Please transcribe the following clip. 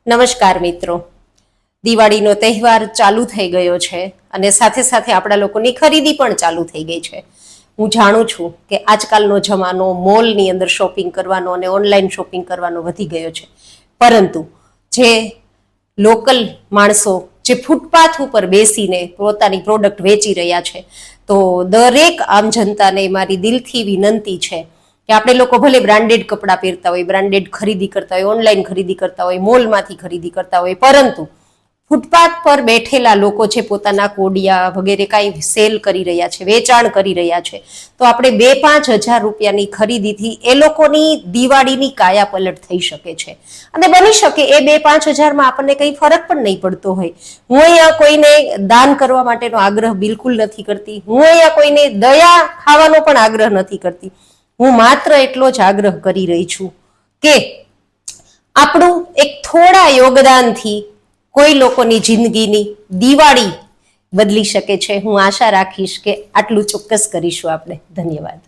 નમસ્કાર મિત્રો, દિવાળીનો તહેવાર ચાલુ થઈ ગયો છે અને સાથે સાથે આપણા લોકોની ખરીદી પણ ચાલુ થઈ ગઈ છે. હું જાણું છું કે આજકાલનો જમાનો મોલની અંદર શોપિંગ કરવાનો અને ઓનલાઈન શોપિંગ કરવાનો વધી ગયો છે, પરંતુ જે લોકલ માણસો જે ફૂટપાથ ઉપર બેસીને પોતાની પ્રોડક્ટ વેચી રહ્યા છે, તો દરેક આમ જનતાને મારી દિલથી વિનંતી છે કે આપણે લોકો ભલે બ્રાન્ડેડ કપડાં પહેરતા હોય, બ્રાન્ડેડ ખરીદી કરતા હોય, ઓનલાઈન ખરીદી કરતા હોય, મોલમાંથી ખરીદી કરતા હોય, પરંતુ ફૂટપાથ પર બેઠેલા લોકો છે પોતાના કોડિયા વગેરે કાંઈ સેલ કરી રહ્યા છે, વેચાણ કરી રહ્યા છે, તો આપણે 2-5 હજાર રૂપિયાની ખરીદીથી એ લોકોની દિવાળીની કાયા પલટ થઈ શકે છે. અને બની શકે એ 2-5 હજારમાં આપણને કંઈ ફરક પણ નહીં પડતો હોય. હું અહીંયા કોઈને દાન કરવા માટેનો આગ્રહ બિલકુલ નથી કરતી. હું અહીંયા કોઈને દયા ખાવાનો પણ આગ્રહ નથી કરતી. હું માત્ર એટલો જ આગ્રહ કરી રહી છું કે આપણું એક થોડા યોગદાનથી કોઈ લોકોની જિંદગીની દિવાળી બદલી શકે છે. હું આશા રાખીશ કે આટલું ચોક્કસ કરીશું આપણે. ધન્યવાદ.